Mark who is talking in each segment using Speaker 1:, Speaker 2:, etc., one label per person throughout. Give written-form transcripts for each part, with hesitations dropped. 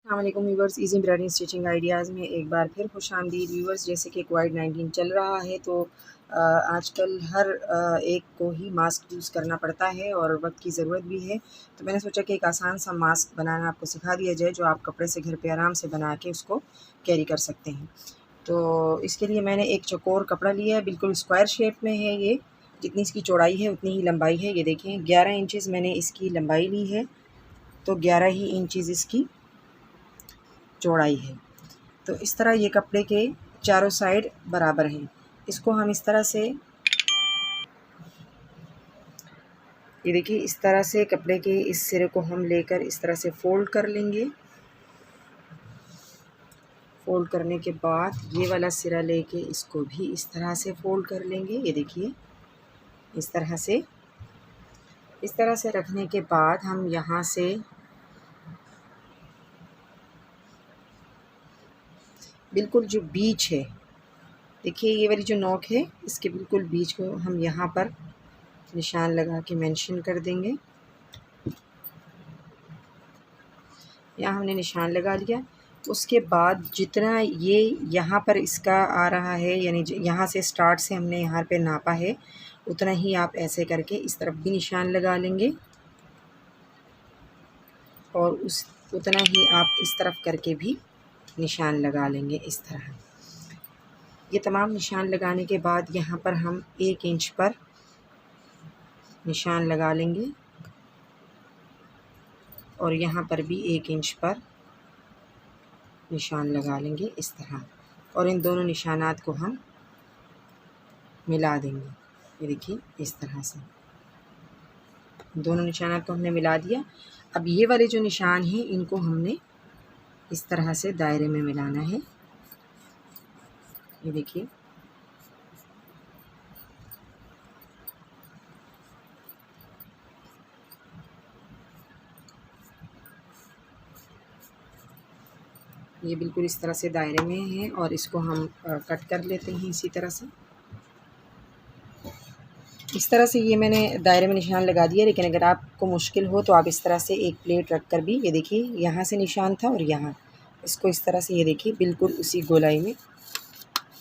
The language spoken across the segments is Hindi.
Speaker 1: अस्सलामुअलैकुम viewers, easy embroidery stitching ideas में एक बार फिर खुशामदीद। व्यूवर्स, जैसे कि कोविड-19 चल रहा है तो आजकल हर एक को ही मास्क यूज़ करना पड़ता है और वक्त की ज़रूरत भी है। तो मैंने सोचा कि एक आसान सा मास्क बनाना आपको सिखा दिया जाए, जो आप कपड़े से घर पे आराम से बना के उसको कैरी कर सकते हैं। तो इसके लिए मैंने एक चौकोर कपड़ा लिया है, बिल्कुल स्क्वायर शेप में है ये। जितनी इसकी चौड़ाई है उतनी ही लंबाई है। ये देखें, 11 इंचज़ मैंने इसकी लंबाई ली है, तो 11 ही इंचज़ इसकी चौड़ाई है। तो इस तरह ये कपड़े के चारों साइड बराबर हैं। इसको हम इस तरह से, ये देखिए, इस तरह से कपड़े के इस सिरे को हम लेकर इस तरह से फ़ोल्ड कर लेंगे। फ़ोल्ड करने के बाद ये वाला सिरा लेके इसको भी इस तरह से फ़ोल्ड कर लेंगे। ये देखिए, इस तरह से रखने के बाद हम यहाँ से बिल्कुल जो बीच है, देखिए ये वाली जो नोक है, इसके बिल्कुल बीच को हम यहाँ पर निशान लगा के मेंशन कर देंगे। यहाँ हमने निशान लगा लिया। उसके बाद जितना ये यहाँ पर इसका आ रहा है, यानी यहाँ से स्टार्ट से हमने यहाँ पे नापा है, उतना ही आप ऐसे करके इस तरफ भी निशान लगा लेंगे और उतना ही आप इस तरफ करके भी निशान लगा लेंगे इस तरह। ये तमाम निशान लगाने के बाद यहाँ पर हम 1 इंच पर निशान लगा लेंगे और यहाँ पर भी 1 इंच पर निशान लगा लेंगे इस तरह, और इन दोनों निशानात को हम मिला देंगे। ये देखिए, इस तरह से दोनों निशानात को हमने मिला दिया। अब ये वाले जो निशान हैं, इनको हमने इस तरह से दायरे में मिलाना है। ये देखिए, ये बिल्कुल इस तरह से दायरे में है और इसको हम कट कर लेते हैं इसी तरह से। इस तरह से ये मैंने दायरे में निशान लगा दिया, लेकिन अगर आपको मुश्किल हो तो आप इस तरह से एक प्लेट रख कर भी, ये देखिए, यहाँ से निशान था और यहाँ, इसको इस तरह से, ये देखिए, बिल्कुल उसी गोलाई में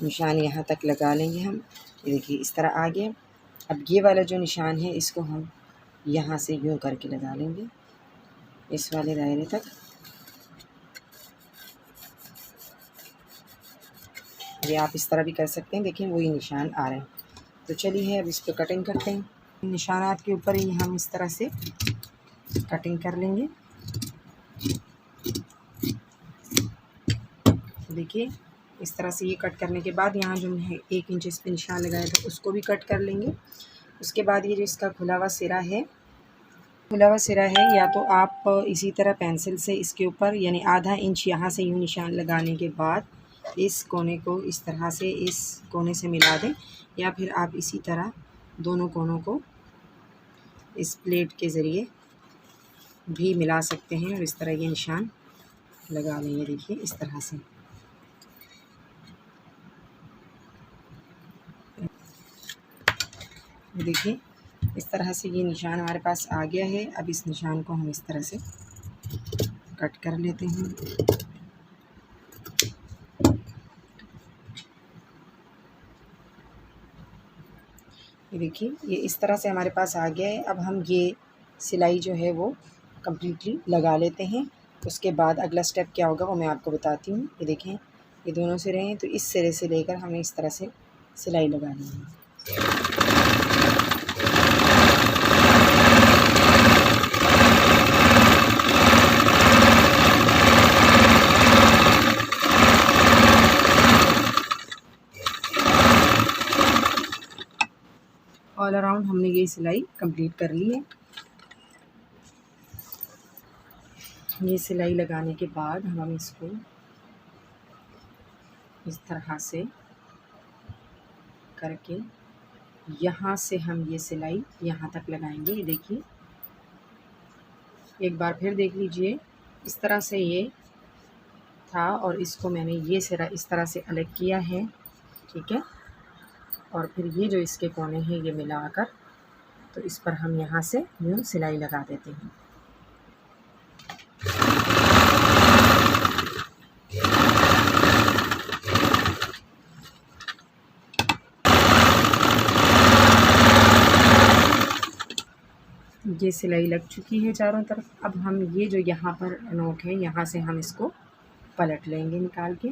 Speaker 1: निशान यहाँ तक लगा लेंगे हम। ये देखिए, इस तरह आ गया। अब ये वाला जो निशान है, इसको हम यहाँ से यूँ करके लगा लेंगे इस वाले दायरे तक। ये आप इस तरह भी कर सकते हैं। देखिए, वही निशान आ रहे हैं। तो चलिए अब इस पर कटिंग करते हैं। निशानात के ऊपर ही हम इस तरह से कटिंग कर लेंगे। देखिए, इस तरह से ये कट करने के बाद यहाँ जो हमने 1 इंच इस पर निशान लगाया था, उसको भी कट कर लेंगे। उसके बाद ये जो इसका खुला हुआ सिरा है, या तो आप इसी तरह पेंसिल से इसके ऊपर, यानी आधा इंच यहाँ से यूँ निशान लगाने के बाद इस कोने को इस तरह से इस कोने से मिला दें, या फिर आप इसी तरह दोनों कोनों को इस प्लेट के ज़रिए भी मिला सकते हैं और इस तरह ये निशान लगा लेंगे। देखिए, इस तरह से। देखिए, इस तरह से ये निशान हमारे पास आ गया है। अब इस निशान को हम इस तरह से कट कर लेते हैं। ये देखिए, ये इस तरह से हमारे पास आ गया है। अब हम ये सिलाई जो है वो कम्प्लीटली लगा लेते हैं। उसके बाद अगला स्टेप क्या होगा वो मैं आपको बताती हूँ। ये देखें, ये दोनों सिरे हैं, तो इस सिरे से लेकर हमें इस तरह से सिलाई लगानी है। ऑल अराउंड हमने ये सिलाई कंप्लीट कर ली है। ये सिलाई लगाने के बाद हम इसको इस तरह से करके यहाँ से हम ये सिलाई यहाँ तक लगाएंगे। ये देखिए, एक बार फिर देख लीजिए, इस तरह से ये था और इसको मैंने ये सिरा इस तरह से अलग किया है, ठीक है। और फिर ये जो इसके कोने हैं, ये मिलाकर, तो इस पर हम यहाँ से यूँ सिलाई लगा देते हैं। ये सिलाई लग चुकी है चारों तरफ। अब हम ये जो यहाँ पर नोक है यहाँ से हम इसको पलट लेंगे निकाल के।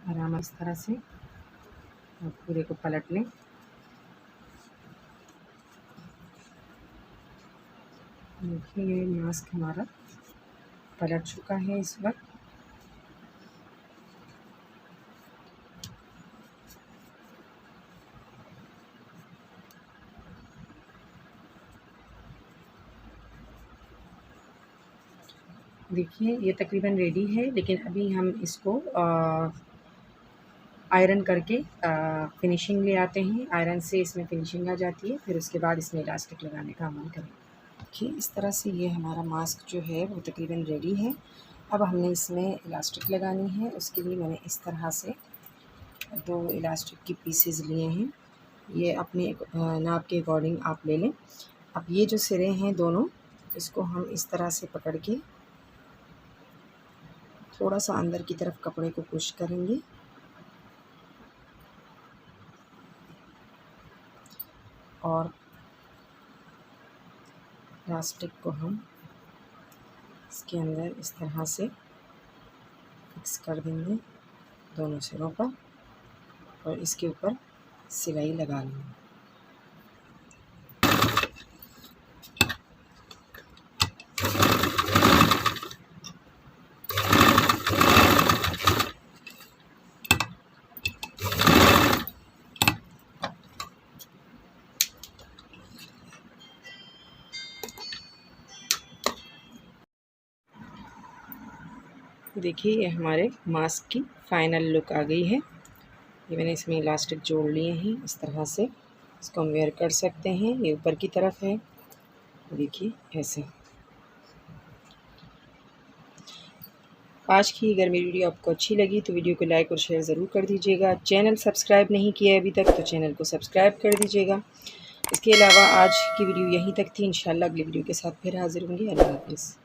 Speaker 1: आराम इस तरह से और पूरे को पलट लें। देखिए ये मास्क हमारा पलट चुका है इस वक्त। देखिए ये तकरीबन रेडी है, लेकिन अभी हम इसको आयरन करके फिनिशिंग ले आते हैं। आयरन से इसमें फिनिशिंग आ जाती है, फिर उसके बाद इसमें इलास्टिक लगाने का अमल करें। देखिए इस तरह से ये हमारा मास्क जो है वो तकरीबन रेडी है। अब हमने इसमें इलास्टिक लगानी है। उसके लिए मैंने इस तरह से 2 इलास्टिक की पीसेस लिए हैं। ये अपने नाप के अकॉर्डिंग आप ले लें। अब ये जो सिरे हैं दोनों, इसको हम इस तरह से पकड़ के थोड़ा सा अंदर की तरफ कपड़े को पुश करेंगे और इलास्टिक को हम इसके अंदर इस तरह से फिक्स कर देंगे दोनों सिरों पर और इसके ऊपर सिलाई लगा लेंगे। देखिए ये हमारे मास्क की फ़ाइनल लुक आ गई है। ये मैंने इसमें इलास्टिक जोड़ लिए हैं इस तरह से। इसको हम वेयर कर सकते हैं। ये ऊपर की तरफ है, देखिए ऐसे। आज की अगर मेरी वीडियो आपको अच्छी लगी तो वीडियो को लाइक और शेयर ज़रूर कर दीजिएगा। चैनल सब्सक्राइब नहीं किया है अभी तक तो चैनल को सब्सक्राइब कर दीजिएगा। इसके अलावा आज की वीडियो यहीं तक थी। इंशाल्लाह अगली वीडियो के साथ फिर हाज़िर होंगी। अल्लाह हाफ़िज़।